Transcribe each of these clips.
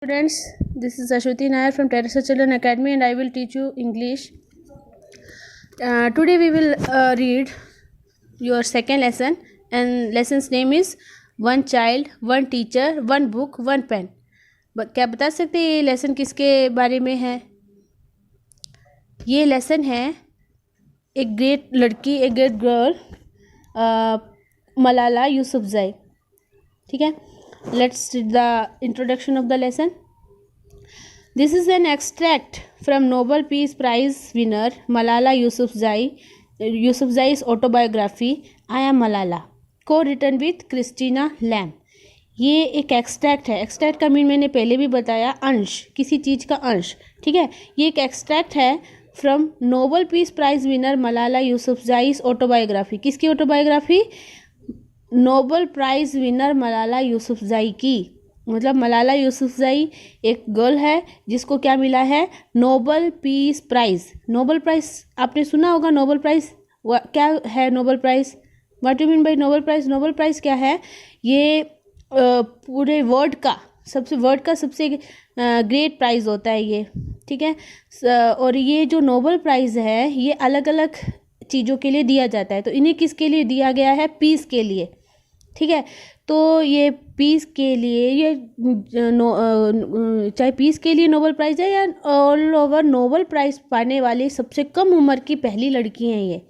Students, this is Ashwati Nair from Teresa Children Academy and I will teach you English. Today we will read your second lesson and lesson's name is One Child, One Teacher, One Book, One Pen. क्या बता सकते हैं ये lesson किसके बारे में है? ये लेसन है एक ग्रेट लड़की, एक ग्रेट गर्ल, मलाला यूसुफजई. ठीक है, let's read the introduction of the lesson. This is an extract from Nobel Peace Prize winner Malala Yousafzai's autobiography I Am Malala, co-written with Christina Lamb. ये एक एक्सट्रैक्ट है. Extract का mean मैंने पहले भी बताया, अंश, किसी चीज़ का अंश. ठीक है, ये एक एक्सट्रैक्ट है from Nobel peace prize winner Malala Yousafzai's autobiography. किसकी autobiography? Nobel prize winner Malala Yousafzai की. मतलब मलाला यूसुफजई एक गर्ल है जिसको क्या मिला है? Nobel peace prize. Nobel prize आपने सुना होगा. नोबल प्राइज़ क्या है? Nobel prize, what you mean by Nobel prize? Nobel prize क्या है? ये पूरे वर्ल्ड का सबसे ग्रेट प्राइज़ होता है ये. ठीक है, और ये जो नोबल प्राइज़ है ये अलग अलग चीज़ों के लिए दिया जाता है. तो इन्हें किसके लिए दिया गया है? पीस के लिए. ठीक है, तो ये पीस के लिए, ये चाहे पीस के लिए नोबल प्राइज़ है या ऑल ओवर नोबल प्राइज़ पाने वाली सबसे कम उम्र की पहली लड़की हैं ये.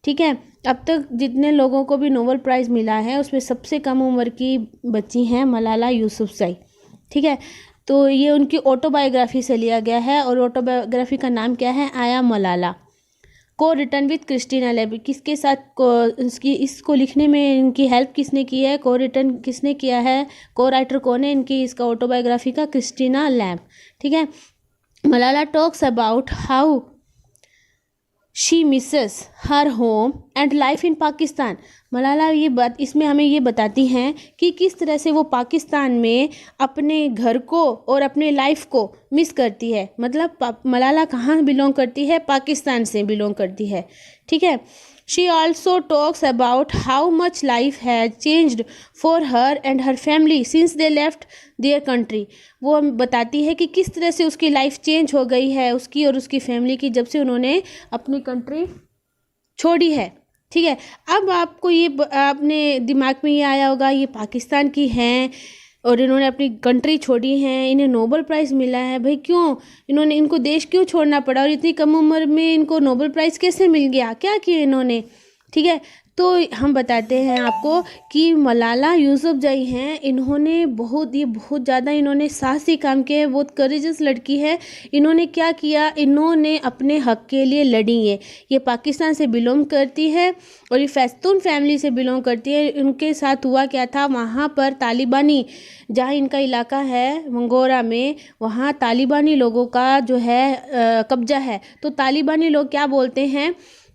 ठीक है, अब तक जितने लोगों को भी नोबल प्राइज़ मिला है उसमें सबसे कम उम्र की बच्ची हैं मलाला यूसुफजई. ठीक है, तो ये उनकी ऑटोबायोग्राफी से लिया गया है और ऑटोबायोग्राफी का नाम क्या है? आई एम मलाला, को रिटर्न विथ क्रिस्टीना लैम्ब. किसके साथ इसको लिखने में इनकी हेल्प किसने की है? को रिटर्न किसने किया है? को राइटर कौन है इनकी इसका ऑटोबायोग्राफी का? Christina Lamb. ठीक है, Malala talks about how she misses her home and life in Pakistan. Malala इसमें हमें ये बताती हैं कि किस तरह से वो पाकिस्तान में अपने घर को और अपने लाइफ को मिस करती है. मतलब मलाला कहाँ बिलोंग करती है? पाकिस्तान से बिलोंग करती है. ठीक है, she also talks about how much life has changed for her and her family since they left their country. वो बताती है कि किस तरह से उसकी लाइफ चेंज हो गई है, उसकी और उसकी फैमिली की, जब से उन्होंने अपनी कंट्री छोड़ी है. ठीक है, अब आपको ये अपने दिमाग में ये आया होगा ये पाकिस्तान की हैं और इन्होंने अपनी कंट्री छोड़ी है, इन्हें नोबल प्राइज़ मिला है. भाई क्यों इनको देश क्यों छोड़ना पड़ा और इतनी कम उम्र में इनको नोबल प्राइज़ कैसे मिल गया? क्या किया इन्होंने? ठीक है, तो हम बताते हैं आपको कि मलाला यूसुफजई हैं, इन्होंने बहुत ज़्यादा इन्होंने साहसी काम किए हैं. बहुत करेजस लड़की है. इन्होंने क्या किया? इन्होंने अपने हक के लिए लड़ी है. ये पाकिस्तान से बिलोंग करती है और ये फैस्तून फैमिली से बिलोंग करती है. उनके साथ हुआ क्या था? वहाँ पर तालिबानी, जहाँ इनका इलाका है मंगोरा में, वहाँ तालिबानी लोगों का जो है कब्जा है. तो तालिबानी लोग क्या बोलते हैं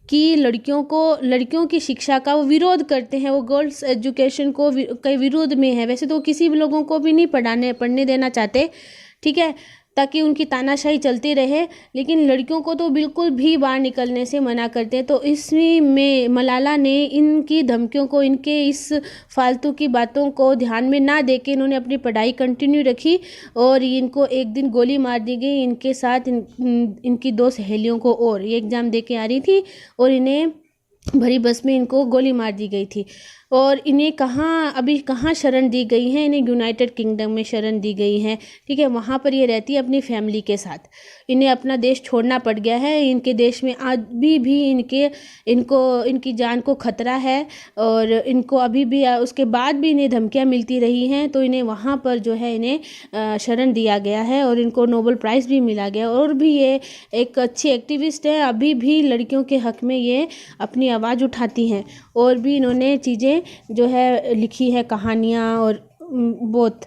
कि लड़कियों की शिक्षा का वो विरोध करते हैं. वो गर्ल्स एजुकेशन के विरोध में है. वैसे तो किसी भी लोगों को भी नहीं पढ़ने देना चाहते. ठीक है, ताकि उनकी तानाशाही चलती रहे, लेकिन लड़कियों को तो बिल्कुल भी बाहर निकलने से मना करते हैं. तो इसमें मलाला ने इनकी धमकियों को, इनके इस फालतू की बातों को ध्यान में ना देके इन्होंने अपनी पढ़ाई कंटिन्यू रखी और इनको एक दिन गोली मार दी गई. इनके साथ इनकी दो सहेलियों को, और ये एग्ज़ाम दे के आ रही थी और इन्हें भरी बस में इनको गोली मार दी गई थी. और इन्हें कहाँ शरण दी गई है? इन्हें यूनाइटेड किंगडम में शरण दी गई है. ठीक है, वहाँ पर ये रहती है अपनी फैमिली के साथ. इन्हें अपना देश छोड़ना पड़ गया है. इनके देश में अभी भी इनकी जान को खतरा है और इनको अभी भी, उसके बाद भी इन्हें धमकियाँ मिलती रही हैं. तो इन्हें वहाँ पर जो है इन्हें शरण दिया गया है और इनको नोबल प्राइज़ भी मिला गया. और भी ये एक अच्छी एक्टिविस्ट है. अभी भी लड़कियों के हक में ये अपनी आवाज़ उठाती हैं और भी इन्होंने चीज़ें जो है लिखी है, कहानियाँ और बहुत.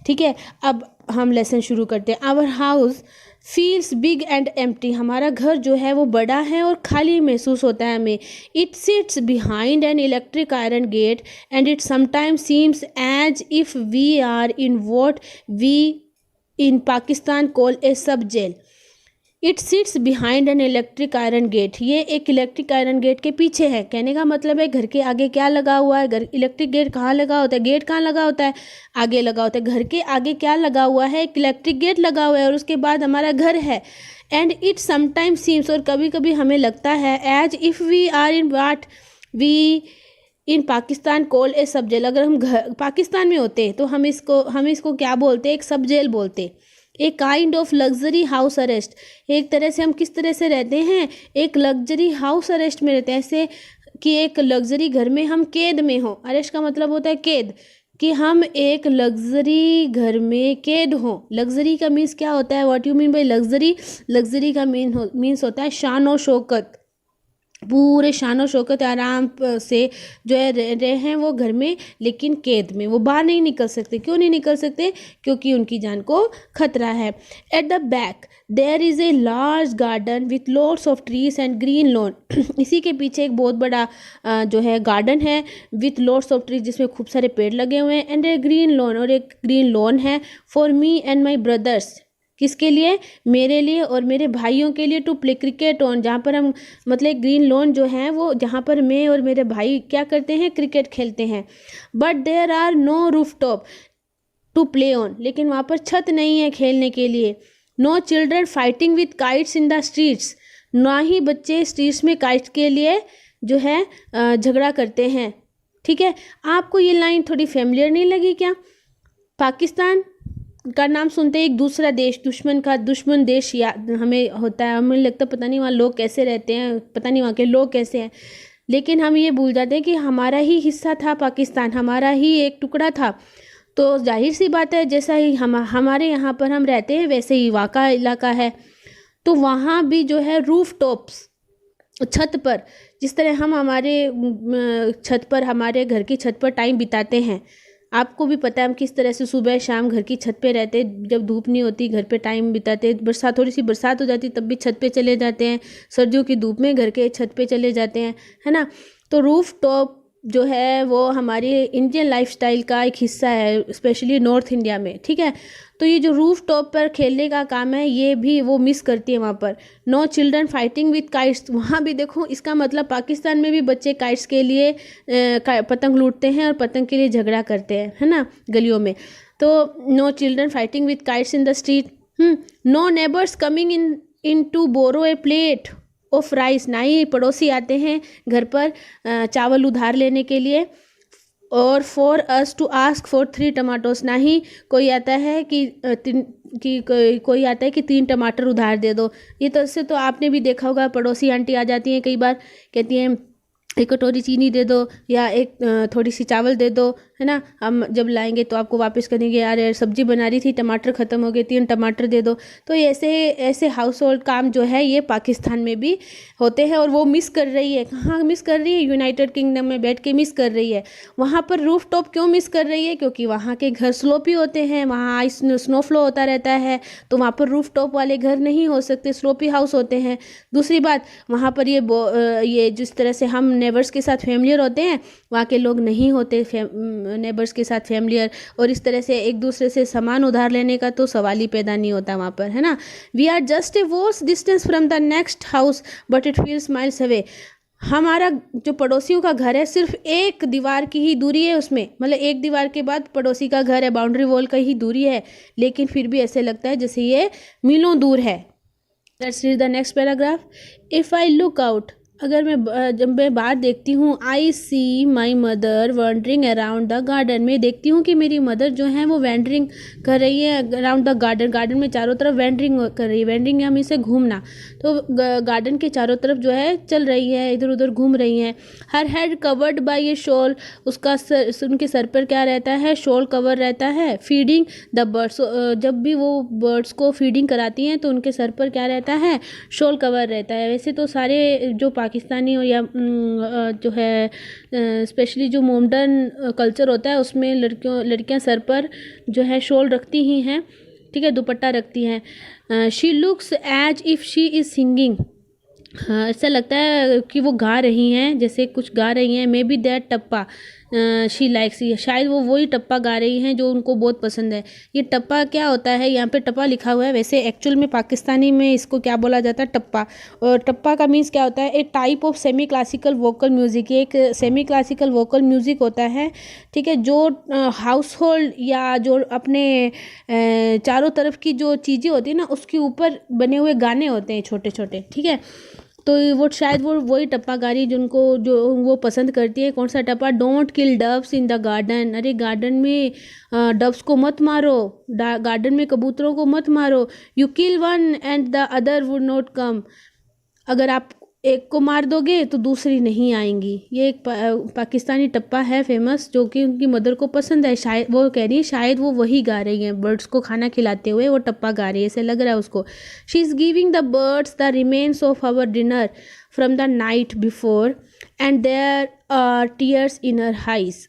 ठीक है, अब हम लेसन शुरू करते हैं. Our house feels big and empty. हमारा घर जो है वो बड़ा है और खाली महसूस होता है हमें. It sits behind an electric iron gate and it sometimes seems as if we are in what we in Pakistan call a sub jail. It sits behind an electric iron gate, ये एक इलेक्ट्रिक आयरन गेट के पीछे है। कहने का मतलब है घर के आगे क्या लगा हुआ है, घर इलेक्ट्रिक गेट कहाँ लगा होता है, गेट कहाँ लगा होता है, आगे लगा होता है। घर के आगे क्या लगा हुआ है, एक इलेक्ट्रिक गेट लगा हुआ है और उसके बाद हमारा घर है। एंड इट समटाइम्स सीम्स, और कभी कभी हमें लगता है, as if we are in what we in Pakistan call a sub jail, अगर हम घर पाकिस्तान में होते तो हम इसको क्या बोलते, एक सब जेल बोलते। A kind of luxury house arrest, एक तरह से हम किस तरह से रहते हैं, एक लग्जरी हाउस अरेस्ट में रहते हैं, ऐसे कि एक लग्जरी घर में हम कैद में हो। अरेस्ट का मतलब होता है कैद, कि हम एक लग्जरी घर में कैद हो। लग्जरी का मीन्स क्या होता है, what you mean bye luxury, luxury का मीन्स होता है शान और शौकत, पूरे शान और शौकत आराम से जो है रहे हैं वो घर में, लेकिन कैद में, वो बाहर नहीं निकल सकते। क्यों नहीं निकल सकते, क्योंकि उनकी जान को खतरा है। At the back there is a large garden with lots of trees and green lawn, इसी के पीछे एक बहुत बड़ा जो है गार्डन है विथ लॉट्स ऑफ ट्रीज, जिसमें खूब सारे पेड़ लगे हुए हैं, एंड ए ग्रीन लॉन, और एक ग्रीन लॉन है। For me and my brothers, किसके लिए, मेरे लिए और मेरे भाइयों के लिए, टू प्ले क्रिकेट ऑन, जहाँ पर हम मतलब ग्रीन लॉन जो है वो जहाँ पर मैं और मेरे भाई क्या करते हैं, क्रिकेट खेलते हैं। But there are no rooftop to play on, लेकिन वहाँ पर छत नहीं है खेलने के लिए। No children fighting with kites in the streets, ना ही बच्चे स्ट्रीट्स में काइट्स के लिए जो है झगड़ा करते हैं। ठीक है, आपको ये लाइन थोड़ी फेमिलियर नहीं लगी क्या? पाकिस्तान का नाम सुनते एक दूसरा देश, दुश्मन देश याद हमें होता है, हमें लगता है पता नहीं वहाँ लोग कैसे रहते हैं, पता नहीं वहाँ के लोग कैसे हैं, लेकिन हम ये भूल जाते हैं कि हमारा ही हिस्सा था पाकिस्तान, हमारा ही एक टुकड़ा था। तो जाहिर सी बात है, जैसा ही हमारे यहाँ पर हम रहते हैं वैसे ही वहाँ का इलाका है, तो वहाँ भी जो है रूफ टॉप्स, छत पर, जिस तरह हम हमारे छत पर, हमारे घर की छत पर टाइम बिताते हैं, आपको भी पता है हम किस तरह से सुबह शाम घर की छत पे रहते, जब धूप नहीं होती घर पे टाइम बिताते, बरसात, थोड़ी सी बरसात हो जाती तब भी छत पे चले जाते हैं, सर्दियों की धूप में घर के छत पे चले जाते हैं, है ना। तो रूफ टॉप जो है वो हमारी इंडियन लाइफस्टाइल का एक हिस्सा है, स्पेशली नॉर्थ इंडिया में। ठीक है, तो ये जो रूफ टॉप पर खेलने का काम है ये भी वो मिस करती है वहाँ पर। No children fighting with kites, वहाँ भी देखो, इसका मतलब पाकिस्तान में भी बच्चे काइट्स के लिए पतंग लूटते हैं और पतंग के लिए झगड़ा करते हैं, है ना, गलियों में। तो no children fighting with kites in the street. No neighbours coming in to borrow a plate of rice, ना ही पड़ोसी आते हैं घर पर चावल उधार लेने के लिए। और for us to ask for 3 tomatoes, ना ही कोई आता है कि कोई आता है कि 3 टमाटर उधार दे दो। ये तो इससे तो आपने भी देखा होगा, पड़ोसी आंटी आ जाती हैं कई बार, कहती हैं एक कटोरी चीनी दे दो या एक थोड़ी सी चावल दे दो, है ना, हम जब लाएंगे तो आपको वापस करेंगे, यार सब्जी बना रही थी टमाटर ख़त्म हो गए, 3 टमाटर दे दो। तो ऐसे हाउस होल्ड काम जो है ये पाकिस्तान में भी होते हैं, और वो मिस कर रही है। कहाँ मिस कर रही है? यूनाइटेड किंगडम में बैठ के मिस कर रही है। वहाँ पर रूफ टॉप क्यों मिस कर रही है? क्योंकि वहाँ के घर स्लोपी होते हैं, वहाँ आइस स्नो फ्लो होता रहता है, तो वहाँ पर रूफ टॉप वाले घर नहीं हो सकते, स्लोपी हाउस होते हैं। दूसरी बात, वहाँ पर ये जिस तरह से हम नेबर्स के साथ फेमिलियर होते हैं, वहाँ के लोग नहीं होते नेबर्स के साथ फेमिलियर, और इस तरह से एक दूसरे से सामान उधार लेने का तो सवाल ही पैदा नहीं होता वहाँ पर, है ना। We are just a watch distance from the next house but it feels miles away, हमारा जो पड़ोसियों का घर है सिर्फ एक दीवार की ही दूरी है, उसमें मतलब एक दीवार के बाद पड़ोसी का घर है, बाउंड्री वॉल का ही दूरी है, लेकिन फिर भी ऐसे लगता है जैसे ये मीलों दूर है। Let's read the next paragraph. If I look out, अगर जब मैं बाहर देखती हूँ, I see my mother wandering around the garden, में देखती हूँ कि मेरी मदर जो है वो वैंडरिंग कर रही है अराउंड द गार्डन, गार्डन में चारों तरफ वैंडरिंग कर रही है। वैंडरिंग या मीन से घूमना, तो गार्डन के चारों तरफ जो है चल रही है, इधर उधर घूम रही हैं। हर head covered by A shawl, उसका उनके सर पर क्या रहता है? शॉल कवर रहता है। फीडिंग द बर्ड्स, जब भी वो बर्ड्स को फीडिंग कराती हैं तो उनके सर पर क्या रहता है? शॉल कवर रहता है। वैसे तो सारे जो पाकिस्तानी और या जो है स्पेशली जो मॉडर्न कल्चर होता है उसमें लड़कियां सर पर जो है शॉल रखती ही हैं, ठीक है, दुपट्टा रखती हैं। She looks as if she is singing, हाँ ऐसा लगता है कि वो गा रही हैं, जैसे कुछ गा रही हैं। May be that tappa, she likes, शायद वो वही टप्पा गा रही हैं जो उनको बहुत पसंद है। ये टप्पा क्या होता है, यहाँ पे टप्पा लिखा हुआ है, वैसे एक्चुअल में पाकिस्तानी में इसको क्या बोला जाता है, टप्पा। और टप्पा का मीन्स क्या होता है, a type of semi classical vocal music. ये एक सेमी क्लासिकल वोकल म्यूज़िक होता है, ठीक है, जो हाउस होल्ड या जो अपने चारों तरफ की जो चीज़ें होती है ना उसके ऊपर बने हुए गाने होते हैं छोटे छोटे, ठीक है। तो वो शायद वो वही टप्पा गा रही जिनको जो वो पसंद करती है। कौन सा टप्पा, don't kill doves in the garden, अरे गार्डन में डव्स को मत मारो, गार्डन में कबूतरों को मत मारो। You kill one and the other would not come, अगर आप एक को मार दोगे तो दूसरी नहीं आएंगी। ये एक पाकिस्तानी टप्पा है फेमस, जो कि उनकी मदर को पसंद है। शायद वो कह रही है, शायद वो वही गा रही हैं, बर्ड्स को खाना खिलाते हुए वो टप्पा गा रही है, ऐसे लग रहा है उसको। She is giving the birds the remains of our dinner from the night before and there are tears in her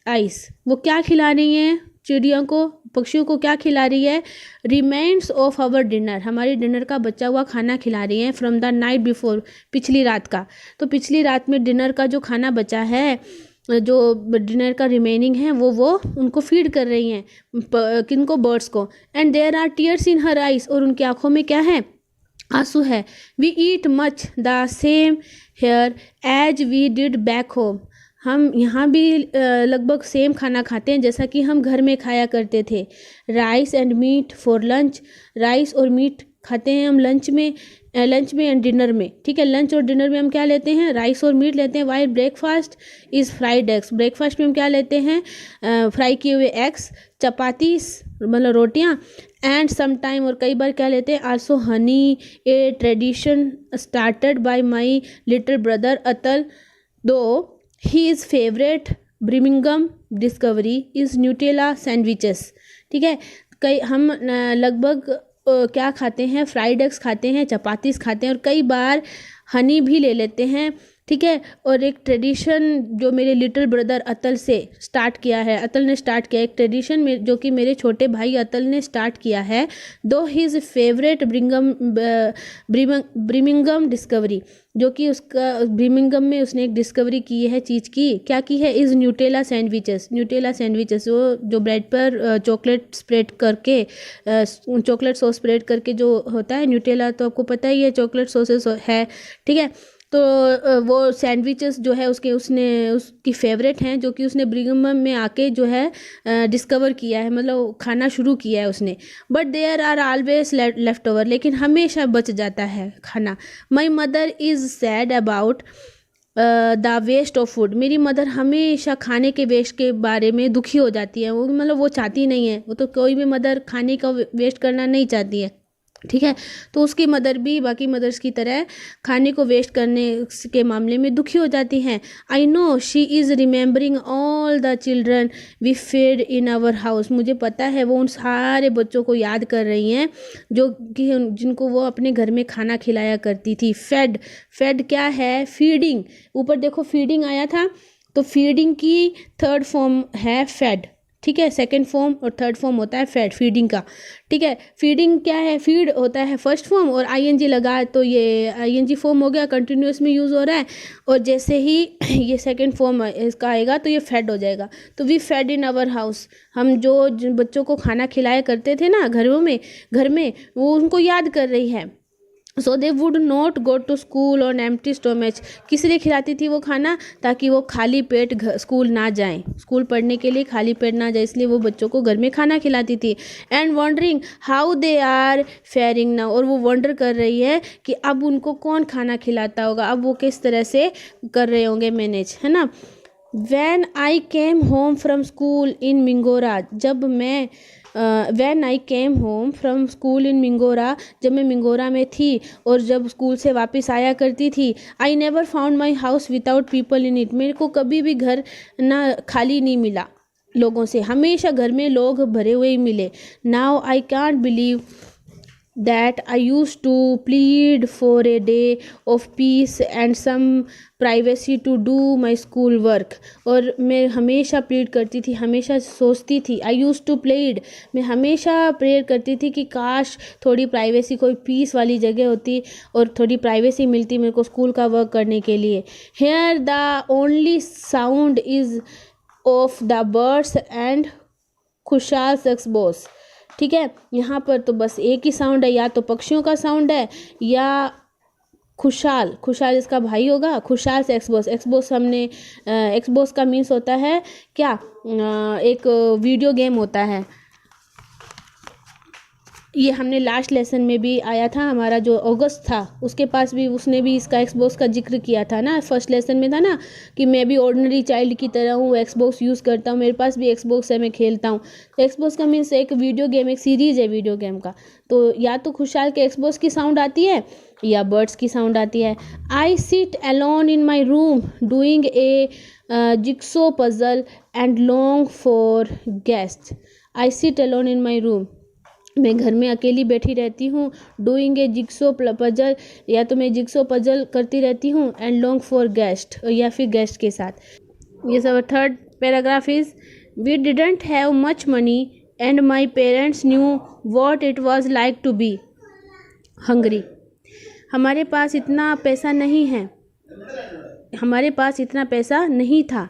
eyes. वो क्या खिला रही हैं चिड़ियों को, पक्षियों को क्या खिला रही है, रिमेन्स ऑफ आवर डिनर, हमारी डिनर का बचा हुआ खाना खिला रही है, फ्रॉम द नाइट बिफोर, पिछली रात का। तो पिछली रात में डिनर का जो खाना बचा है, जो डिनर का रिमेनिंग है, वो उनको फीड कर रही हैं, किनको, बर्ड्स को। And there are tears in her eyes, और उनकी आंखों में क्या है, आंसू है। We eat much the same here as we did back home, हम यहाँ भी लगभग सेम खाना खाते हैं जैसा कि हम घर में खाया करते थे। Rice and meat for lunch, rice और मीट खाते हैं हम लंच में एंड डिनर में, ठीक है। लंच और डिनर में हम क्या लेते हैं, राइस और मीट लेते हैं। While breakfast is fried eggs, breakfast में हम क्या लेते हैं, फ्राई किए हुए एग्स, चपाती मतलब रोटियाँ, एंड सम टाइम, और कई बार क्या लेते हैं, also Honey, A tradition started by my little brother अतल, दो his favorite Birmingham discovery is Nutella sandwiches, ठीक है। कई हम लगभग क्या खाते हैं, फ्राइड एग्स खाते हैं, चपातीस खाते हैं, और कई बार हनी भी ले लेते हैं, ठीक है। और एक ट्रेडिशन जो मेरे लिटिल ब्रदर अतल से स्टार्ट किया है, अतल ने स्टार्ट किया, एक ट्रेडिशन में जो कि मेरे छोटे भाई अतल ने स्टार्ट किया है। दो हिज फेवरेट ब्रिमिंगम डिस्कवरी, जो कि उसका ब्रिमिंगम में उसने एक डिस्कवरी की है चीज़ की, क्या की है, is Nutella sandwiches. Nutella sandwiches वो जो ब्रेड पर चॉकलेट स्प्रेड करके, चॉकलेट सॉस स्प्रेड करके जो होता है न्यूटेला, तो आपको पता ही है चॉकलेट सॉसेस है, ठीक है। तो वो सैंडविचेस जो है उसकी फेवरेट हैं, जो कि उसने ब्रिमिंगम में आके जो है डिस्कवर किया है, मतलब खाना शुरू किया है उसने। But there are always left over, लेकिन हमेशा बच जाता है खाना। My mother is sad about the waste of food, मेरी मदर हमेशा खाने के वेस्ट के बारे में दुखी हो जाती है। वो मतलब वो चाहती नहीं है, वो तो कोई भी मदर खाने का वेस्ट करना नहीं चाहती है, ठीक है। तो उसकी मदर भी बाकी मदर्स की तरह खाने को वेस्ट करने के मामले में दुखी हो जाती हैं। I know she is remembering all the children we fed in our house, मुझे पता है वो उन सारे बच्चों को याद कर रही हैं जो कि जिनको वो अपने घर में खाना खिलाया करती थी। फेड क्या है, फीडिंग, ऊपर देखो फीडिंग आया था, तो फीडिंग की थर्ड फॉर्म है फेड, ठीक है। सेकंड फॉर्म और थर्ड फॉर्म होता है फेड, फीडिंग का, ठीक है। फीडिंग क्या है, फीड होता है फर्स्ट फॉर्म, और आईएनजी लगा तो ये आईएनजी फॉर्म हो गया, कंटिन्यूस में यूज़ हो रहा है, और जैसे ही ये सेकंड फॉर्म इसका आएगा तो ये फेड हो जाएगा। तो we fed in our house, हम जो जिन बच्चों को खाना खिलाया करते थे ना घर में वो उनको याद कर रही है। So they would not go to school on empty stomach, किस लिए खिलाती थी वो खाना, ताकि वो खाली पेट स्कूल ना जाएं, स्कूल पढ़ने के लिए खाली पेट ना जाए, इसलिए वो बच्चों को घर में खाना खिलाती थी। And wondering how they are faring now, और वो वॉन्डर कर रही है कि अब उनको कौन खाना खिलाता होगा, अब वो किस तरह से कर रहे होंगे मैनेज, है ना। When I came home from school in Mingora, When I came home from school in Mingora, जब मैं मिंगोरा में थी और जब स्कूल से वापस आया करती थी, I never found my house without people in it, मेरे को कभी भी घर ना खाली नहीं मिला लोगों से, हमेशा घर में लोग भरे हुए ही मिले। Now I can't believe that I used to plead for a day of peace and some privacy to do my school work, और मैं हमेशा प्लीड करती थी, हमेशा सोचती थी, I used to plead, मैं हमेशा प्रेयर करती थी कि काश थोड़ी प्राइवेसी, कोई पीस वाली जगह होती और थोड़ी प्राइवेसी मिलती मेरे को स्कूल का वर्क करने के लिए। Here the only sound is of the birds and खुशहाल सक्सबोस। ठीक है, यहाँ पर तो बस एक ही साउंड है, या तो पक्षियों का साउंड है या खुशहाल, खुशहाल इसका भाई होगा, खुशहाल से एक्सबॉस। एक्सबॉस हमने एक्सबॉस का मीन्स होता है क्या, एक वीडियो गेम होता है। ये हमने लास्ट लेसन में भी आया था, हमारा जो अगस्त था उसके पास भी, उसने भी इसका एक्सबॉक्स का जिक्र किया था ना। फर्स्ट लेसन में था ना कि मैं भी ऑर्डिनरी चाइल्ड की तरह हूँ, एक्सबॉक्स यूज़ करता हूँ, मेरे पास भी एक्सबॉक्स है, मैं खेलता हूँ। तो एक्सबॉक्स का मीन्स एक वीडियो गेम, एक सीरीज़ है वीडियो गेम का। तो या तो खुशहाल के एक्सबॉक्स की साउंड आती है या बर्ड्स की साउंड आती है। I sit alone in my room doing a jigsaw puzzle and long for guest. I sit alone in my room, मैं घर में अकेली बैठी रहती हूँ। डूइंग ए जिक्सो पजल, या तो मैं जिक्सो पजल करती रहती हूँ। एंड लॉन्ग फॉर गेस्ट, या फिर गेस्ट के साथ। ये सब third paragraph is we didn't have much money and my parents knew what it was like to be hungry. हमारे पास इतना पैसा नहीं है, हमारे पास इतना पैसा नहीं था।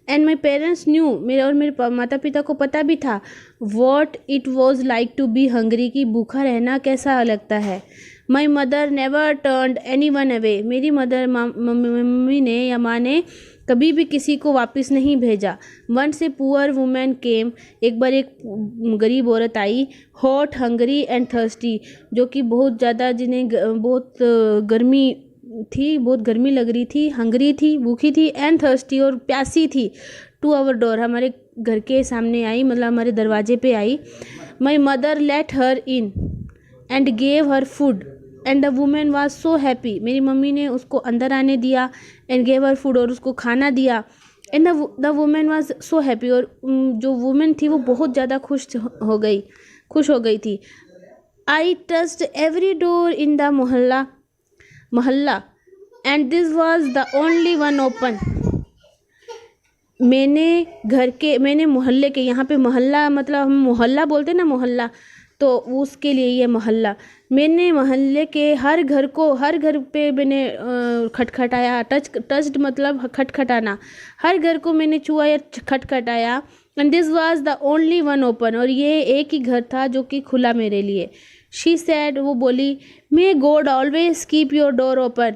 एंड माई पेरेंट्स न्यू, मेरे और मेरे माता पिता को पता भी था, what it was like to be hungry, की भूखा रहना कैसा लगता है। My mother never turned anyone away, मेरी मदर मम्मी ने या माँ ने कभी भी किसी को वापस नहीं भेजा। वंस ए पुअर वुमेन केम, एक बार एक गरीब औरत आई। हॉट हंग्री एंड थर्स्टी, जो कि बहुत ज़्यादा, जिन्हें बहुत गर्मी थी, बहुत गर्मी लग रही थी, हंगरी थी, भूखी थी, एंड थर्स्टी और प्यासी थी। टू आवर डोर, हमारे घर के सामने आई, मतलब हमारे दरवाजे पे आई। My mother let her in and gave her food and the women was so happy, मेरी मम्मी ने उसको अंदर आने दिया। एंड गेव हर फूड, और उसको खाना दिया। And the women was so happy, और जो वुमेन थी वो बहुत ज़्यादा खुश हो गई थी। I touched every door in the mohalla and this was the only one open. मैंने मोहल्ले के, यहाँ पे मोहल्ला मतलब हम मोहल्ला बोलते ना, मोहल्ला, तो उसके लिए ये मोहल्ला। मैंने मोहल्ले के हर घर पे मैंने खटखटाया। टच्ड मतलब खटखटाना, हर घर को मैंने छुआ या खटखटाया। And this was the only one open, और ये एक ही घर था जो कि खुला मेरे लिए। शी सैड, वो बोली, may God always keep your door open,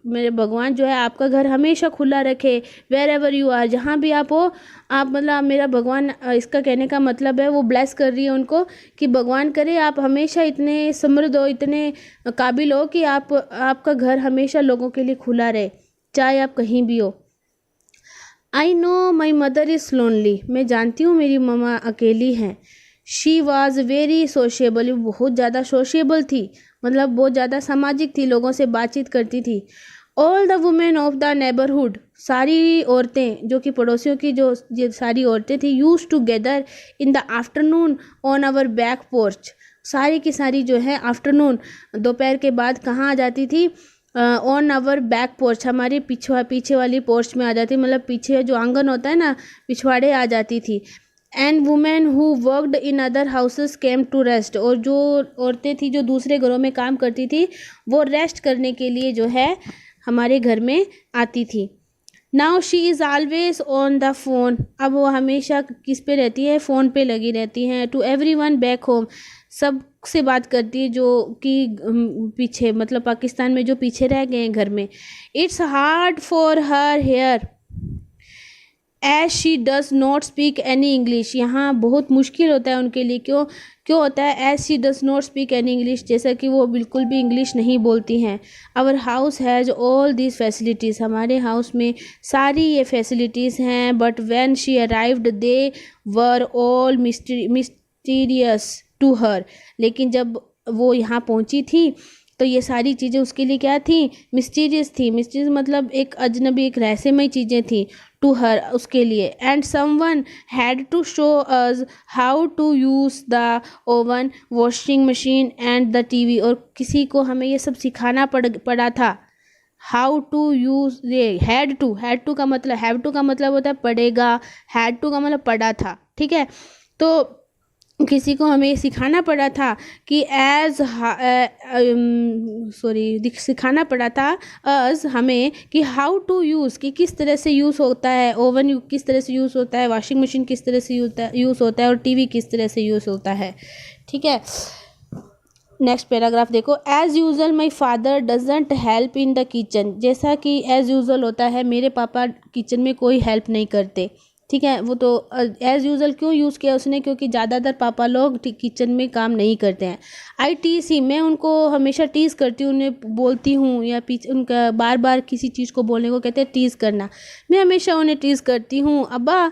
मेरे भगवान जो है आपका घर हमेशा खुला रखे। वेर एवर यू आर, जहाँ भी आप हो, आप मतलब मेरा भगवान, इसका कहने का मतलब है वो ब्लेस कर रही है उनको कि भगवान करे आप हमेशा इतने समृद्ध हो, इतने काबिल हो कि आपका घर हमेशा लोगों के लिए खुला रहे, चाहे आप कहीं भी हो। आई know my mother is lonely, मैं जानती हूँ मेरी मम्मा अकेली हैं। शी वॉज वेरी सोशिएबल, बहुत ज़्यादा सोशिएबल थी, मतलब बहुत ज़्यादा सामाजिक थी, लोगों से बातचीत करती थी। All the women of the neighbourhood, सारी औरतें जो कि पड़ोसियों की जो ये सारी औरतें थी, used to gather in the afternoon on our back porch, सारी की सारी जो है आफ्टरनून, दोपहर के बाद कहाँ आ जाती थी, ऑन आवर बैक पोर्च, हमारे पीछे वाली पोर्च में आ जाती, मतलब पीछे जो आंगन होता है ना, पिछवाड़े आ जाती थी। And women who worked in other houses came to rest, और जो औरतें थी जो दूसरे घरों में काम करती थी वो रेस्ट करने के लिए जो है हमारे घर में आती थी। Now she is always on the phone, अब वो हमेशा किस पे रहती है, फ़ोन पे लगी रहती हैं। To everyone back home, सब से बात करती है जो कि पीछे, मतलब पाकिस्तान में जो पीछे रह गए हैं घर में। It's hard for her here as she does not speak any English, यहाँ बहुत मुश्किल होता है उनके लिए। क्यों होता है, as she does not speak any English, जैसा कि वो बिल्कुल भी इंग्लिश नहीं बोलती हैं। Our house has all these facilities, हमारे हाउस में सारी ये फैसिलिटीज़ हैं। But when she arrived they were all mysterious to her, लेकिन जब वो यहाँ पहुँची थी तो ये सारी चीज़ें उसके लिए क्या थी, मिस्टीरियस थी। मिस्टीरियस मतलब एक अजनबी, एक रहस्यमय चीज़ें थी टू हर, उसके लिए। And someone had to show us how to use the oven, washing machine and the TV, और किसी को हमें ये सब सिखाना पड़ा था। हाउ टू यूज़, ये हैड टू का मतलब, हैव टू का मतलब होता है पड़ेगा, हैड टू का मतलब पड़ा था, ठीक है। तो किसी को हमें सिखाना पड़ा था कि सिखाना पड़ा था हमें कि हाउ टू यूज़, कि किस तरह से यूज़ होता है ओवन, किस तरह से यूज़ होता है वॉशिंग मशीन, किस तरह से यूज़ होता है और टीवी किस तरह से यूज़ होता है। ठीक है, नेक्स्ट पैराग्राफ देखो। As usual my father doesn't help in the kitchen. जैसा कि एज़ यूजल होता है, मेरे पापा किचन में कोई हेल्प नहीं करते। ठीक है, वो तो एज़ यूजल क्यों यूज़ किया उसने, क्योंकि ज़्यादातर पापा लोग किचन में काम नहीं करते हैं। आई टीज ही, मैं उनको हमेशा टीज़ करती हूँ, उन्हें बोलती हूँ या पीछे उनका बार बार किसी चीज़ को बोलने को कहते हैं टीज़ करना। मैं हमेशा उन्हें टीज़ करती हूँ, अब्बा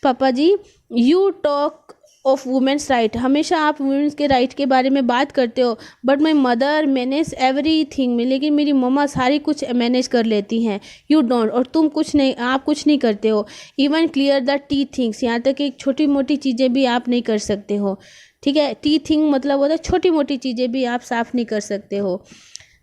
papa ji you talk of women's right, हमेशा आप वुमेंस के राइट के बारे में बात करते हो, but my mother manage every thing में, लेकिन मेरी मम्मा सारी कुछ मैनेज कर लेती हैं। यू डोंट, और तुम कुछ नहीं, आप कुछ नहीं करते हो। Even clear the T things, यहाँ तक कि छोटी मोटी चीज़ें भी आप नहीं कर सकते हो। ठीक है, टी थिंग मतलब होता है छोटी मोटी चीज़ें भी आप साफ नहीं कर सकते हो।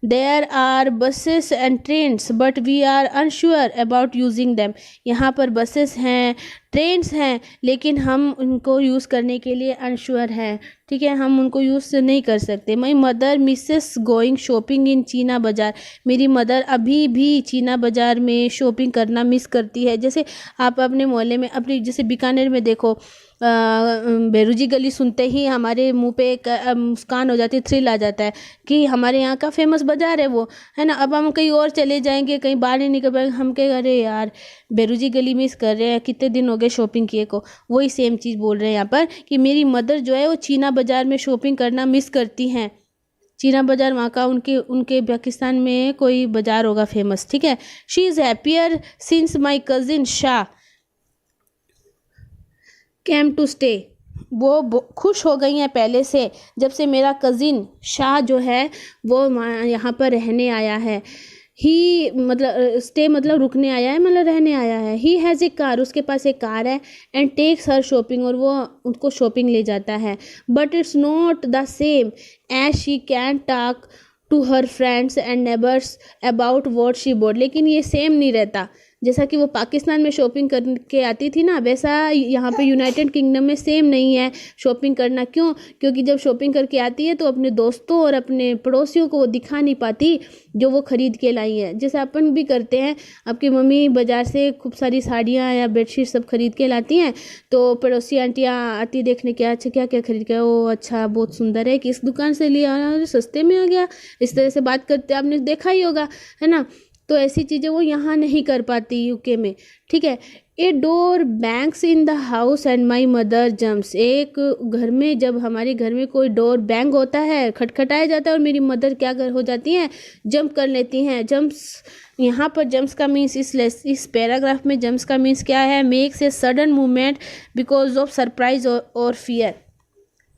There are buses and trains but we are unsure about using them, यहाँ पर बसेस हैं, ट्रेन्स हैं, लेकिन हम उनको यूज़ करने के लिए अनश्योर हैं। ठीक है, हम उनको यूज़ नहीं कर सकते। My mother misses going shopping in China Bazaar, मेरी मदर अभी भी चीना बाज़ार में शॉपिंग करना मिस करती है। जैसे आप अपने मोहल्ले में, अपनी जैसे बीकानेर में देखो, बेरुजी गली सुनते ही हमारे मुंह पे एक मुस्कान हो जाती है, थ्रिल आ जाता है कि हमारे यहाँ का फेमस बाज़ार है वो, है ना। अब हम कहीं और चले जाएंगे, कहीं बाहर नहीं निकल पाएंगे, हम कहें अरे यार बेरुजी गली मिस कर रहे हैं, कितने दिन हो गए शॉपिंग किए को। वही सेम चीज़ बोल रहे हैं यहाँ पर कि मेरी मदर जो है वो चीना बाज़ार में शॉपिंग करना मिस करती हैं। चीना बाज़ार वहाँ का उनके पाकिस्तान में कोई बाज़ार होगा फेमस। ठीक है, she is happier since my cousin Shah came to stay, वो खुश हो गई हैं पहले से जब से मेरा कज़िन शाह जो है वो यहाँ पर रहने आया है। ही मतलब स्टे मतलब रुकने आया है, मतलब रहने आया है। ही हैज़ ए कार, उसके पास एक कार है। एंड टेक्स हर शॉपिंग, और वो उनको शॉपिंग ले जाता है। But it's not the same as she can talk to her friends and neighbours about what she bought, लेकिन ये सेम नहीं रहता। जैसा कि वो पाकिस्तान में शॉपिंग करके आती थी ना, वैसा यहाँ पे यूनाइटेड किंगडम में सेम नहीं है शॉपिंग करना। क्यों? क्योंकि जब शॉपिंग करके आती है तो अपने दोस्तों और अपने पड़ोसियों को वो दिखा नहीं पाती जो वो ख़रीद के लाई है। जैसे अपन भी करते हैं, आपकी मम्मी बाज़ार से खूब सारी साड़ियाँ या बेडशीट सब खरीद के लाती हैं, तो पड़ोसी आंटियाँ आती देखने के, अच्छा क्या क्या खरीद के, ओ अच्छा बहुत सुंदर है, किस दुकान से लिया, सस्ते में आ गया, इस तरह से बात करते आपने देखा ही होगा, है ना। तो ऐसी चीज़ें वो यहाँ नहीं कर पाती यूके में। ठीक है, a door bangs in the house and my mother jumps, एक घर में जब हमारे घर में कोई डोर बैंग होता है, खटखटाया जाता है, और मेरी मदर क्या हो जाती हैं, जंप कर लेती हैं। जंप्स, यहाँ पर जंप्स का मीन्स इस पैराग्राफ में जंप्स का मीन्स क्या है, makes a sudden movement because of surprise और फियर।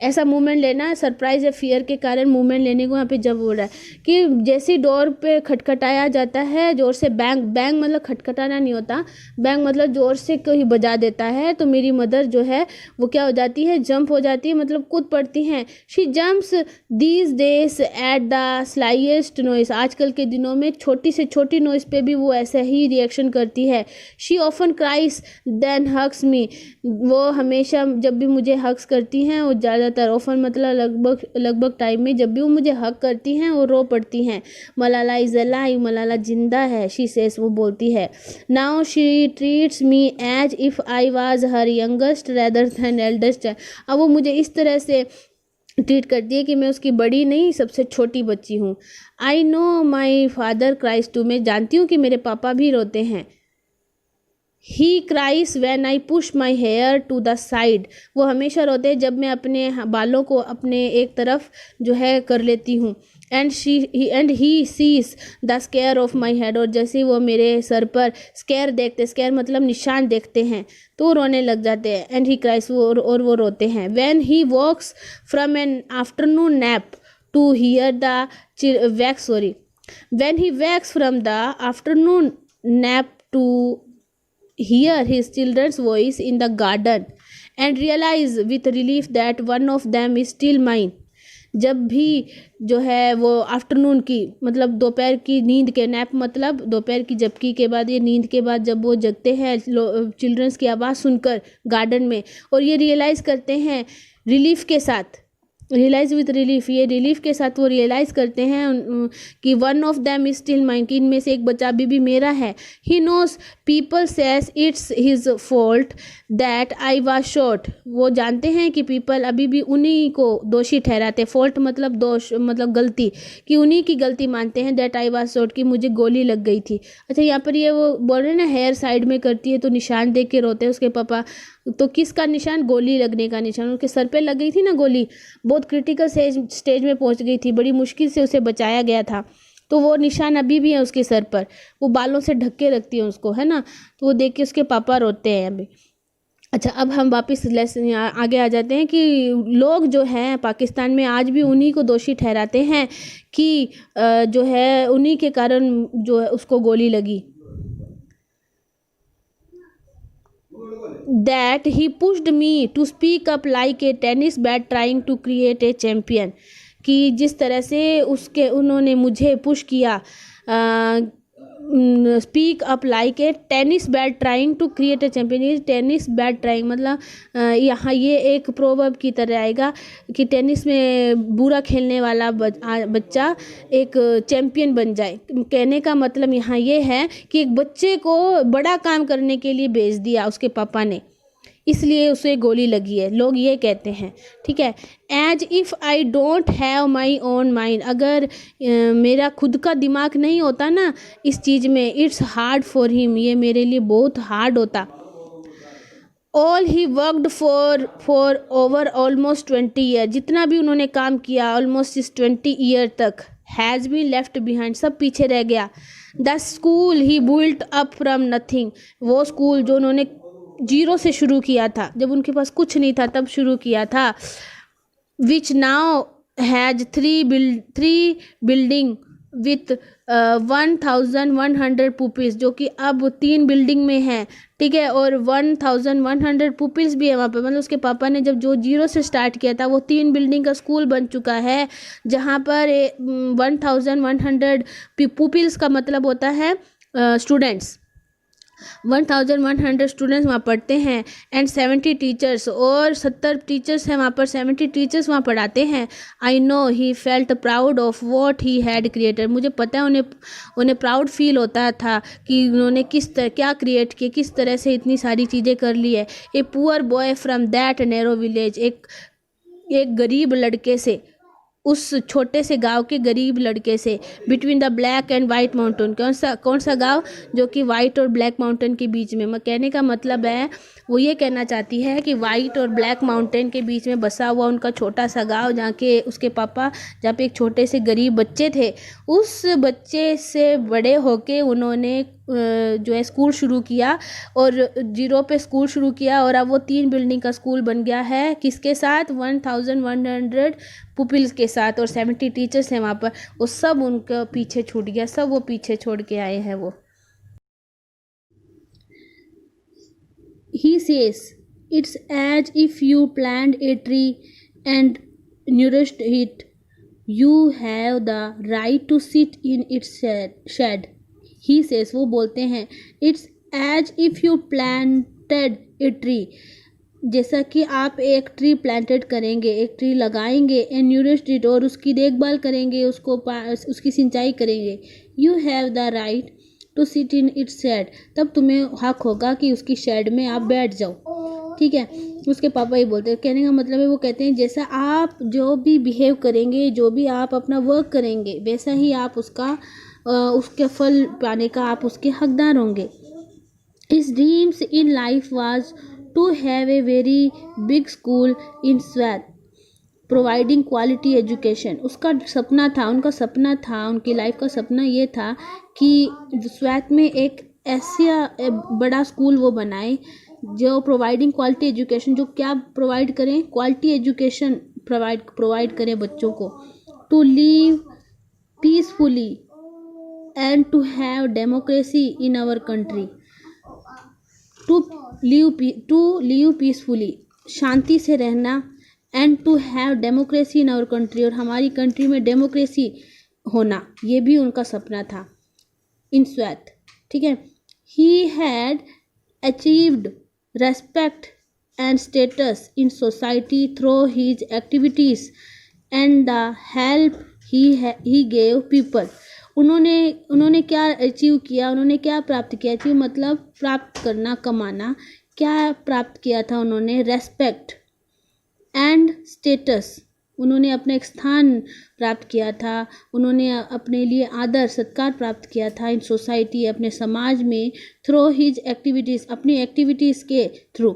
ऐसा मूवमेंट लेना है, सरप्राइज या फियर के कारण मूवमेंट लेने को यहाँ पे जब बोल रहा है कि जैसे डोर पे खटखटाया जाता है जोर से, बैंग, बैंग मतलब खटखटाना नहीं होता, बैंग मतलब जोर से कोई बजा देता है, तो मेरी मदर जो है वो क्या हो जाती है, जंप हो जाती है, मतलब कूद पड़ती हैं। She jumps these days at the slightest noise, आजकल के दिनों में छोटी से छोटी नॉइस पे भी वो ऐसे ही रिएक्शन करती है। She often cries then hugs me, वो हमेशा जब भी मुझे हग्स करती हैं, वो ज़्यादा ऑफन मतलब लगभग टाइम में जब भी वो मुझे हक करती हैं और रो पड़ती हैं। मलाला इज़ अलाइव, मलाला जिंदा है, शी सेस, वो बोलती है। Now she treats me as if I was her youngest rather than eldest, अब वो मुझे इस तरह से ट्रीट करती है कि मैं उसकी बड़ी नहीं सबसे छोटी बच्ची हूँ। I know my father cries too, मैं जानती हूँ कि मेरे पापा भी रोते हैं। He cries when I push my hair to the side, वो हमेशा रोते हैं जब मैं अपने बालों को अपने एक तरफ जो है कर लेती हूँ। And he sees the square of my head, और जैसे ही वो मेरे सर पर स्केयर देखते, स्केयर मतलब निशान देखते हैं, तो वो रोने लग जाते हैं। एंड ही क्राइस, और वो रोते हैं। When he walks from an afternoon nap to hear the wakes, sorry, when he wakes from the afternoon nap to hear his children's voice in the garden and realize with relief that one of them is still mine, जब भी जो है वो afternoon की मतलब दोपहर की नींद के नैप मतलब दोपहर की झपकी के बाद, ये नींद के बाद जब वो जगते हैं चिल्ड्रंस की आवाज़ सुनकर गार्डन में, और ये रियलाइज़ करते हैं रिलीफ के साथ, रियलाइज विथ रिलीफ, ये रिलीफ के साथ वो रियलाइज करते हैं कि one of them is still mine, कि इनमें से एक बच्चा अभी भी मेरा है। He knows people says it's his fault that I was shot, वो जानते हैं कि पीपल अभी भी उन्हीं को दोषी ठहराते, फॉल्ट मतलब दोष मतलब गलती, कि उन्हीं की गलती मानते हैं, दैट आई वाज शॉट कि मुझे गोली लग गई थी। अच्छा यहाँ पर ये वो बोल रहे हैं ना हेयर साइड में करती है तो निशान देख के रोते हैं उसके पापा, तो किसका निशान? गोली लगने का निशान, उनके सर पे लग गई थी ना गोली, बहुत क्रिटिकल स्टेज में पहुंच गई थी, बड़ी मुश्किल से उसे बचाया गया था, तो वो निशान अभी भी है उसके सर पर, वो बालों से ढक के रखती है उसको, है ना, तो वो देख के उसके पापा रोते हैं अभी। अच्छा अब हम वापस लेसन आगे आ जाते हैं कि लोग जो हैं पाकिस्तान में आज भी उन्हीं को दोषी ठहराते हैं कि जो है उन्हीं के कारण जो है उसको गोली लगी। That he pushed me to speak up like a tennis bat trying to create a champion, कि जिस तरह से उसके उन्होंने मुझे पुश किया, speak up like a tennis bat trying to create a champion, tennis bat trying मतलब यहाँ ये एक प्रोवर्ब की तरह आएगा कि टेनिस में बुरा खेलने वाला बच्चा एक चैम्पियन बन जाए। कहने का मतलब यहाँ ये है कि एक बच्चे को बड़ा काम करने के लिए भेज दिया उसके पापा ने, इसलिए उसे गोली लगी है, लोग ये कहते हैं, ठीक है। As if I don't have my own mind, अगर मेरा खुद का दिमाग नहीं होता ना इस चीज़ में, इट्स हार्ड फॉर हिम, ये मेरे लिए बहुत हार्ड होता। All he worked for over almost 20 year, जितना भी उन्होंने काम किया ऑलमोस्ट इस 20 ईयर तक, हैज़ बीन लेफ्ट बिहाइंड, सब पीछे रह गया। The school he built up from nothing, वो स्कूल जो उन्होंने जीरो से शुरू किया था, जब उनके पास कुछ नहीं था तब शुरू किया था, which now has three building with 1100 pupils, जो कि अब 3 बिल्डिंग में है, ठीक है, और 1100 पुपिल्स भी है वहाँ पे, मतलब उसके पापा ने जब जो जीरो से स्टार्ट किया था वो 3 बिल्डिंग का स्कूल बन चुका है, जहाँ पर 1100 पुपिल्स का मतलब होता है स्टूडेंट्स, 1100 स्टूडेंट्स वहाँ पढ़ते हैं, एंड 70 टीचर्स, और 70 टीचर्स हैं वहाँ पर, 70 टीचर्स वहाँ पढ़ाते हैं। I no he felt proud of what he had created, मुझे पता है उन्हें प्राउड फील होता था कि उन्होंने क्या क्रिएट किया, किस तरह से इतनी सारी चीज़ें कर ली है। A poor boy from that narrow village, एक गरीब लड़के से, उस छोटे से गांव के गरीब लड़के से, between the black and white mountain, कौन सा गांव? जो कि वाइट और ब्लैक माउंटेन के बीच में, कहने का मतलब है वो ये कहना चाहती है कि वाइट और ब्लैक माउंटेन के बीच में बसा हुआ उनका छोटा सा गांव, जहाँ के उसके पापा, जहाँ पे एक छोटे से गरीब बच्चे थे, उस बच्चे से बड़े होके उन्होंने जो है स्कूल शुरू किया, और जीरो पे स्कूल शुरू किया, और अब वो 3 बिल्डिंग का स्कूल बन गया है, किसके साथ? 1100 पुपिल्स के साथ, और 70 टीचर्स हैं वहाँ पर, वो सब उनका पीछे छूट गया, सब वो पीछे छोड़ के आए हैं वो। He says, it's as if you planted a tree and nourished it. You have the right to sit in its shade. He says, वो बोलते हैं, it's as if you planted a tree, जैसा कि आप एक ट्री प्लांटेड करेंगे, एक tree लगाएंगे, एंड न्यूरिश्ड इट, और उसकी देखभाल करेंगे, उसकी सिंचाई करेंगे। You have the right to sit in its shade, तब तुम्हें हक होगा कि उसकी शेड में आप बैठ जाओ, ठीक है। उसके पापा ही बोलते हैं, कहने का मतलब है वो कहते हैं जैसा आप जो भी बिहेव करेंगे, जो भी आप अपना वर्क करेंगे, वैसा ही आप उसके फल पाने का आप उसके हकदार होंगे। His dreams in life was to have a very big school in Swat, providing quality education. उसका सपना था, उनकी लाइफ का सपना ये था कि स्वैत में एक ऐसा बड़ा स्कूल वो बनाए जो प्रोवाइडिंग क्वालिटी एजुकेशन, जो क्या प्रोवाइड करें? क्वालिटी एजुकेशन प्रोवाइड करें बच्चों को, to live peacefully and to have democracy in our country. To live peacefully, शांति से रहना, and to have democracy in our country, और हमारी कंट्री में डेमोक्रेसी होना, ये भी उनका सपना था इन स्वेत, ठीक है। He had achieved respect and status in society through his activities and the help he gave people. उन्होंने क्या अचीव किया, उन्होंने क्या प्राप्त किया, अचीव मतलब प्राप्त करना, कमाना, क्या प्राप्त किया था उन्होंने, रेस्पेक्ट एंड स्टेटस, उन्होंने अपना एक स्थान प्राप्त किया था, उन्होंने अपने लिए आदर सत्कार प्राप्त किया था इन सोसाइटी, अपने समाज में, थ्रू हिज एक्टिविटीज़, अपनी एक्टिविटीज़ के थ्रू,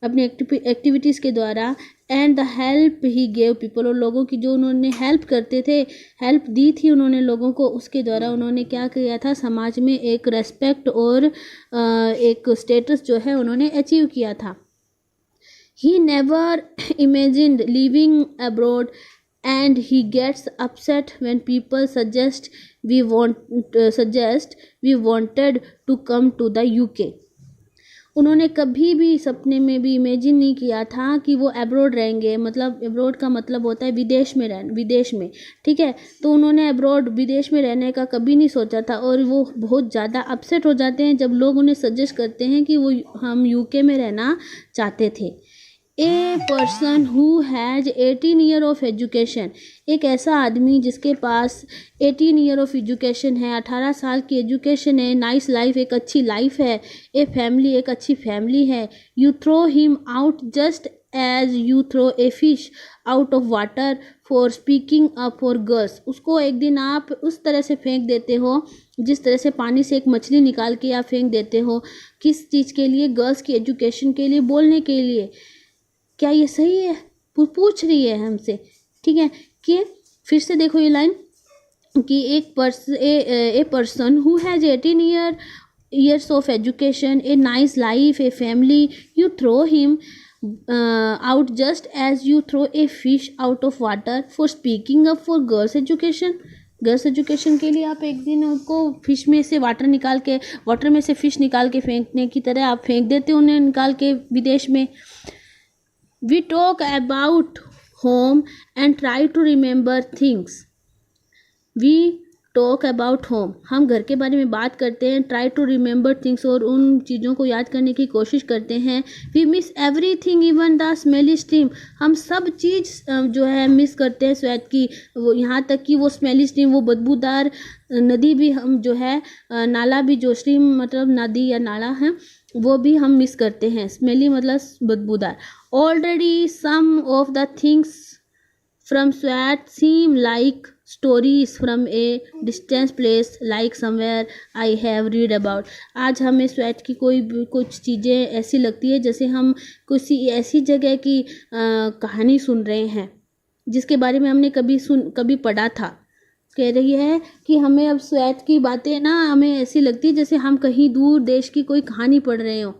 अपनी एक्टिविटीज़ के द्वारा, and the help he gave people, और लोगों की जो उन्होंने हेल्प करते थे, हेल्प दी थी उन्होंने लोगों को, उसके द्वारा उन्होंने क्या किया था, समाज में एक रेस्पेक्ट और एक स्टेटस जो है उन्होंने अचीव किया था। He never imagined living abroad and he gets upset when people suggest we wanted to come to the UK। उन्होंने कभी भी सपने में भी इमेजिन नहीं किया था कि वो अब्रॉड रहेंगे, मतलब अब्रॉड का मतलब होता है विदेश में रहना, विदेश में, ठीक है। तो उन्होंने अब्रॉड विदेश में रहने का कभी नहीं सोचा था, और वो बहुत ज़्यादा अपसेट हो जाते हैं जब लोग उन्हें सजेस्ट करते हैं कि वो हम यूके में रहना चाहते थे। A person who has 18 year of education, एक ऐसा आदमी जिसके पास 18 ईयर ऑफ एजुकेशन है, 18 साल की एजुकेशन है, नाइस लाइफ, एक अच्छी लाइफ है, ए फैमिली, एक अच्छी फैमिली है। You throw him out just as you throw a fish out of water for speaking up for girls, उसको एक दिन आप उस तरह से फेंक देते हो जिस तरह से पानी से एक मछली निकाल के आप फेंक देते हो, किस चीज़ के लिए, गर्ल्स की एजुकेशन के लिए, बोलने के लिए। क्या ये सही है, पूछ रही है हमसे, ठीक है। कि फिर से देखो ये लाइन कि एक person who has 18 years of education, a nice life, a family, you throw him out just as you throw a fish out of water for speaking up for girls education. Girls education के लिए आप एक दिन उनको fish में से water में से फिश निकाल के फेंकने की तरह आप फेंक देते हो उन्हें निकाल के विदेश में। We talk about home and try to remember things. We talk about home. हम घर के बारे में बात करते हैं, try to remember things, और उन चीज़ों को याद करने की कोशिश करते हैं। We miss everything, even the smelly stream. हम सब चीज़ जो है मिस करते हैं स्वेत की, वो यहाँ तक कि वो स्मेली स्ट्रीम, वो बदबूदार नदी भी हम जो है, नाला भी, जो स्ट्रीम मतलब नदी या नाला है, वो भी हम मिस करते हैं। स्मेली मतलब बदबूदार। Already some of the things from Swat seem like stories from a distance place, like somewhere I have read about. आज हमें स्वेट की कुछ चीज़ें ऐसी लगती है जैसे हम किसी ऐसी जगह की कहानी सुन रहे हैं जिसके बारे में हमने कभी पढ़ा था। कह रही है कि हमें अब स्वेट की बातें ना हमें ऐसी लगती है जैसे हम कहीं दूर देश की कोई कहानी पढ़ रहे हो।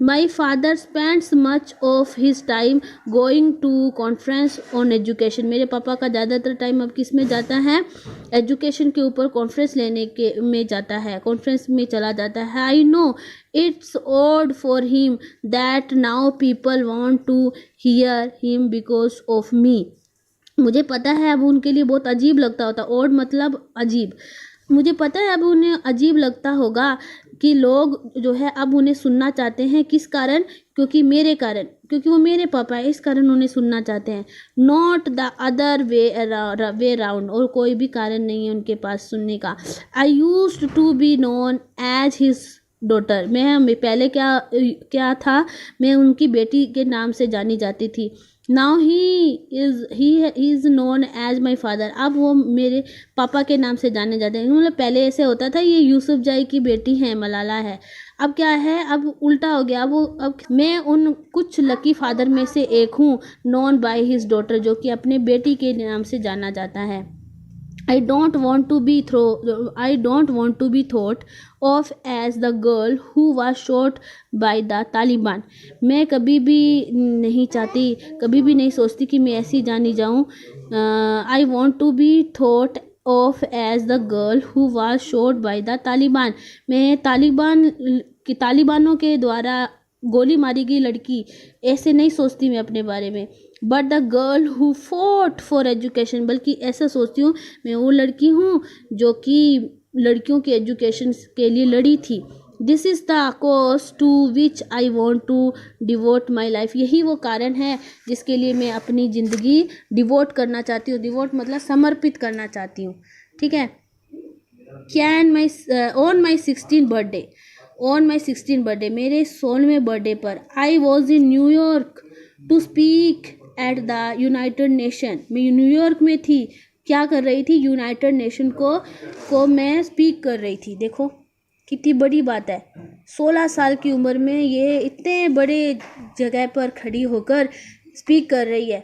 My father spends much of his time going to conference on education. मेरे पापा का ज़्यादातर टाइम अब किस में जाता है, एजुकेशन के ऊपर कॉन्फ्रेंस लेने के में जाता है, कॉन्फ्रेंस में चला जाता है। I know it's odd for him that now people want to hear him because of me. मुझे पता है अब उनके लिए बहुत अजीब लगता होता, ऑड मतलब अजीब। मुझे पता है अब उन्हें अजीब लगता होगा कि लोग जो है अब उन्हें सुनना चाहते हैं, किस कारण, क्योंकि मेरे कारण, क्योंकि वो मेरे पापा है, इस कारण उन्हें सुनना चाहते हैं। Not the other way round, और कोई भी कारण नहीं है उनके पास सुनने का। I used to be known as his daughter. मैं पहले क्या था, मैं उनकी बेटी के नाम से जानी जाती थी। Now he is known as my father. अब वो मेरे पापा के नाम से जाने जाते हैं। मतलब पहले ऐसे होता था ये यूसुफ जाई की बेटी है, मलाला है। अब क्या है, अब उल्टा हो गया। अब मैं उन कुछ लकी फादर में से एक हूँ, नोन बाय हिज डॉटर, जो कि अपने बेटी के नाम से जाना जाता है। I don't want to be thought of as the girl who was shot by the Taliban. मैं कभी भी नहीं चाहती, कभी भी नहीं सोचती कि मैं ऐसी जानी जाऊँ। I want to be thought of as the girl who was shot by the Taliban. मैं तालिबानों के द्वारा गोली मारी गई लड़की ऐसे नहीं सोचती मैं अपने बारे में। But the girl who fought for education, बल्कि ऐसा सोचती हूँ मैं वो लड़की हूँ जो कि लड़कियों के एजुकेशन के लिए लड़ी थी। This is the cause to which I want to devote my life, यही वो कारण है जिसके लिए मैं अपनी ज़िंदगी डिवोट करना चाहती हूँ। डिवोट मतलब समर्पित करना चाहती हूँ, ठीक है। Can my on my 16 birthday, on my 16 birthday, मेरे 16वें बर्थडे पर, I was in New York to speak at the United Nation, मैं न्यूयॉर्क में थी, क्या कर रही थी, यूनाइटेड नेशन को मैं स्पीक कर रही थी। देखो कितनी बड़ी बात है, 16 साल की उम्र में ये इतने बड़े जगह पर खड़ी होकर स्पीक कर रही है,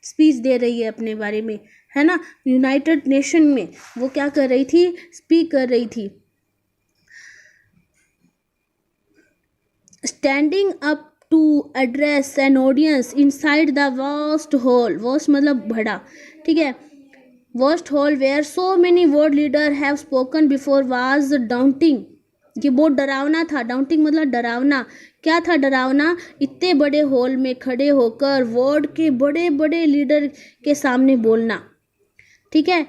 स्पीच दे रही है अपने बारे में, है ना। यूनाइटेड नेशन में वो क्या कर रही थी, स्पीक कर रही थी। Standing up to address an audience inside the vast hall, vast मतलब बड़ा, ठीक है, vast hall where so many world leader have spoken before was daunting, ये बहुत डरावना था। डाउंटिंग मतलब डरावना, क्या था डरावना, इतने बड़े हॉल में खड़े होकर वर्ल्ड के बड़े बड़े लीडर के सामने बोलना, ठीक है,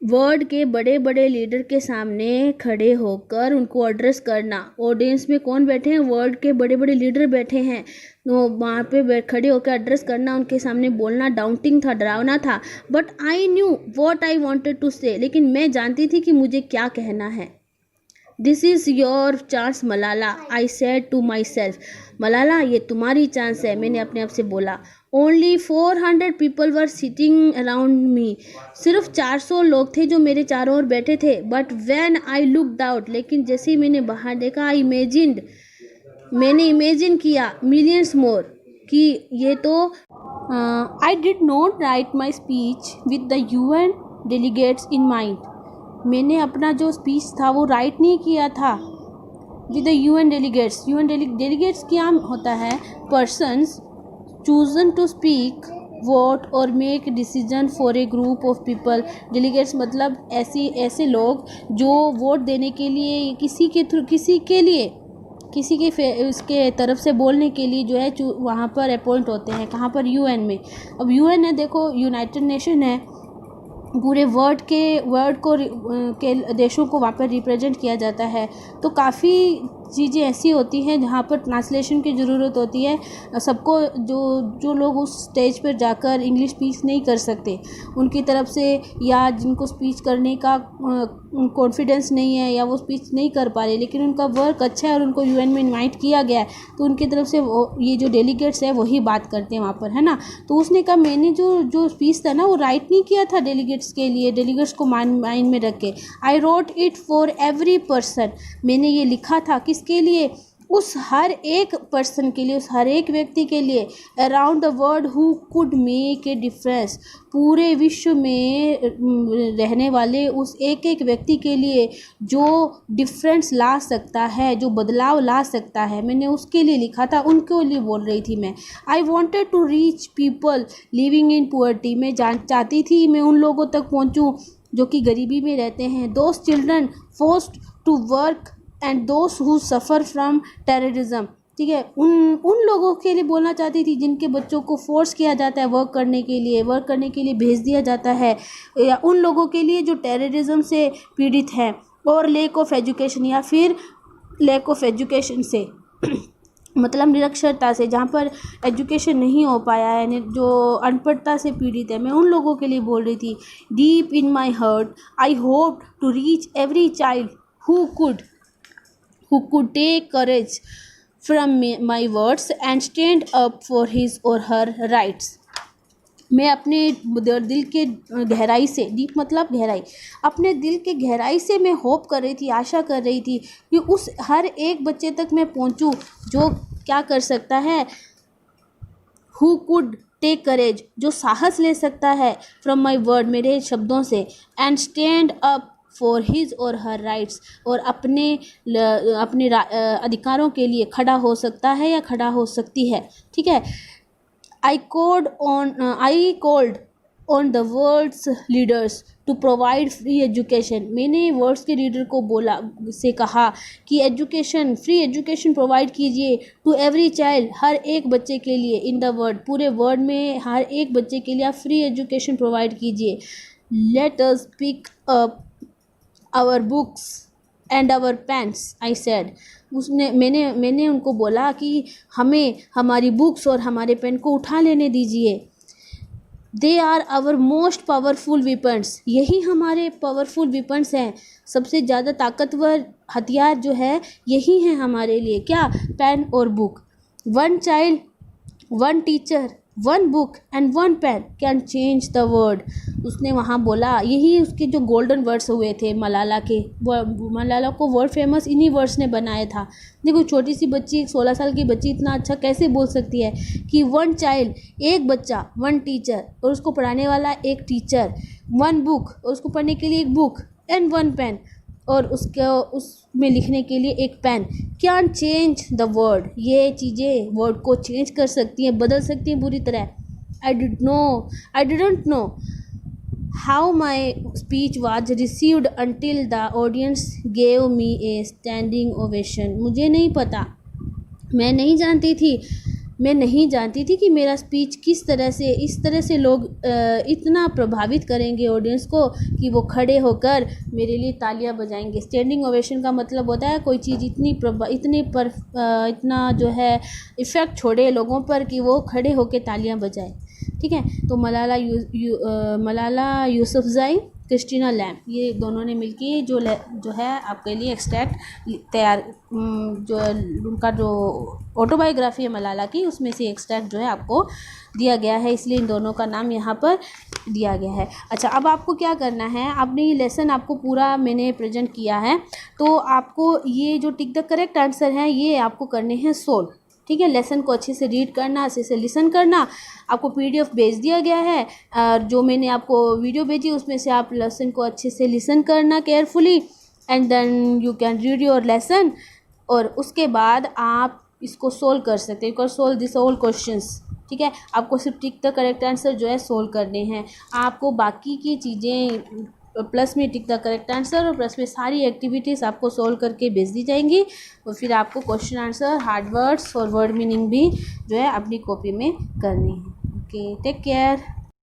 वर्ल्ड के बड़े बड़े लीडर के सामने खड़े होकर उनको एड्रेस करना। ऑडियंस में कौन बैठे हैं, वर्ल्ड के बड़े बड़े लीडर बैठे हैं, तो वहाँ पे खड़े होकर एड्रेस करना, उनके सामने बोलना डाउटिंग था, डरावना था। But I knew what I wanted to say, लेकिन मैं जानती थी कि मुझे क्या कहना है। This is your chance Malala, I said to myself, Malala ये तुम्हारी चांस है, मैंने अपने आप से बोला। Only 400 people were sitting around me, सिर्फ 400 लोग थे जो मेरे चारों ओर बैठे थे। But when I looked out, लेकिन जैसे ही मैंने बाहर देखा, आई इमेजिन्ड, मैंने इमेजिन किया, मिलियंस मोर, कि ये तो I did not right my speech with the UN delegates in mind, मैंने अपना जो स्पीच था वो राइट नहीं किया था with the UN delegates. UN delegates क्या होता है, persons chosen to speak vote और make decision for a group of people. Delegates मतलब ऐसे लोग जो वोट देने के लिए किसी के लिए किसी के उसके तरफ से बोलने के लिए जो है वहाँ पर अपॉइंट होते हैं, कहाँ पर, UN में। अब UN है, देखो यूनाइटेड नेशन है, पूरे वर्ल्ड के देशों को वहाँ पर रिप्रेजेंट किया जाता है। तो काफ़ी चीज़ें ऐसी होती हैं जहाँ पर ट्रांसलेशन की ज़रूरत होती है। सबको जो लोग उस स्टेज पर जाकर इंग्लिश स्पीच नहीं कर सकते उनकी तरफ से, या जिनको स्पीच करने का कॉन्फिडेंस नहीं है या वो स्पीच नहीं कर पा रहे, लेकिन उनका वर्क अच्छा है और उनको UN में इनवाइट किया गया है, तो उनकी तरफ से ये जो डेलीगेट्स है वही बात करते हैं वहाँ पर, है ना। तो उसने कहा मैंने जो स्पीच था ना वो राइट नहीं किया था डेलीगेट्स के लिए, डेलीगेट्स को माइंड में रख के। I wrote it for every person, मैंने ये लिखा था किसके लिए, उस हर एक पर्सन के लिए, उस हर एक व्यक्ति के लिए, around the world who could make a difference, पूरे विश्व में रहने वाले उस एक एक व्यक्ति के लिए जो डिफरेंस ला सकता है, जो बदलाव ला सकता है, मैंने उसके लिए लिखा था, उनके लिए बोल रही थी मैं। I wanted to reach people living in poverty, मैं चाहती थी मैं उन लोगों तक पहुँचूँ जो कि गरीबी में रहते हैं। Those children forced to work and those who suffer from terrorism, ठीक है, उन लोगों के लिए बोलना चाहती थी जिनके बच्चों को फोर्स किया जाता है वर्क करने के लिए भेज दिया जाता है, या उन लोगों के लिए जो टेररिज्म से पीड़ित हैं, और लेक ऑफ एजुकेशन, या फिर लैक ऑफ एजुकेशन से मतलब निरक्षरता से, जहाँ पर एजुकेशन नहीं हो पाया है, जो अनपढ़ता से पीड़ित है, मैं उन लोगों के लिए बोल रही थी। Deep in my heart I hope to reach every child who could take courage from my words and stand up for his or her rights। मैं अपने दिल के गहराई से, डीप मतलब गहराई, अपने दिल के गहराई से मैं होप कर रही थी, आशा कर रही थी कि उस हर एक बच्चे तक मैं पहुंचूं जो क्या कर सकता है, who could टेक करेज, जो साहस ले सकता है, फ्रॉम माई वर्ड, मेरे शब्दों से, and stand up for his और हर राइट्स, और अपने अधिकारों के लिए खड़ा हो सकता है या खड़ा हो सकती है, ठीक है। I called on the world's leaders to provide free education. मैंने वर्ड्स के रीडर को कहा कि एजुकेशन, फ्री एजुकेशन प्रोवाइड कीजिए टू एवरी चाइल्ड, हर एक बच्चे के लिए, इन द वर्ल्ड, पूरे वर्ल्ड में हर एक बच्चे के लिए आप फ्री एजुकेशन प्रोवाइड कीजिए। Let us pick up our books and our pens, I said. मैंने उनको बोला कि हमें हमारी बुक्स और हमारे पेन को उठा लेने दीजिए। They are our most powerful weapons, यही हमारे पावरफुल वेपन्स हैं। सबसे ज़्यादा ताकतवर हथियार जो है यही हैं हमारे लिए। क्या? पेन और book. One child, one teacher, one book and one pen can change the world. उसने वहाँ बोला, यही उसके जो गोल्डन वर्ड्स हुए थे मलाला के। मलाला को वर्ल्ड फेमस इन्हीं वर्ड्स ने बनाया था। देखो, छोटी सी बच्ची, 16 साल की बच्ची इतना अच्छा कैसे बोल सकती है कि वन चाइल्ड, एक बच्चा, वन टीचर, और उसको पढ़ाने वाला एक टीचर, वन बुक, और उसको पढ़ने के लिए एक बुक, एंड वन पेन, और उसमें लिखने के लिए एक pen, can change the world. ये चीज़ें वर्ल्ड को चेंज कर सकती हैं, बदल सकती हैं पूरी तरह। I didn't know how my speech was received until the audience gave me A standing ovation. मुझे नहीं पता, मैं नहीं जानती थी कि मेरा स्पीच किस तरह से, इस तरह से लोग इतना प्रभावित करेंगे ऑडियंस को कि वो खड़े होकर मेरे लिए तालियां बजाएंगे। स्टैंडिंग ओवेशन का मतलब होता है कोई चीज़ इतना जो है इफ़ेक्ट छोड़े लोगों पर कि वो खड़े होकर तालियां बजाए। ठीक है, तो मलाला यूसुफज़ई, क्रिस्टीना लैम्ब, ये दोनों ने मिलके जो है आपके लिए एक्सट्रैक्ट तैयार, जो उनका जो ऑटोबायोग्राफी है मलाला की, उसमें से एक्सट्रैक्ट जो है आपको दिया गया है, इसलिए इन दोनों का नाम यहाँ पर दिया गया है। अच्छा, अब आपको क्या करना है, आपने ये लेसन आपको पूरा मैंने प्रेजेंट किया है, तो आपको ये जो टिक द करेक्ट आंसर है ये आपको करने हैं सोल्व। ठीक है, लेसन को अच्छे से रीड करना, अच्छे से लिसन करना। आपको पीडीएफ भेज दिया गया है, और जो मैंने आपको वीडियो भेजी उसमें से आप लेसन को अच्छे से लिसन करना carefully, and then you can read your lesson, और उसके बाद आप इसको सोल्व कर सकते हैं। You can solve this all questions. ठीक है, आपको सिर्फ टिक द करेक्ट आंसर जो है सोल्व करने हैं। आपको बाकी की चीज़ें प्लस में टिक द करेक्ट आंसर और प्लस में सारी एक्टिविटीज़ आपको सोल्व करके भेज दी जाएंगी, और फिर आपको क्वेश्चन आंसर, हार्ड वर्ड्स और वर्ड मीनिंग भी जो है अपनी कॉपी में करनी है। Okay, take care.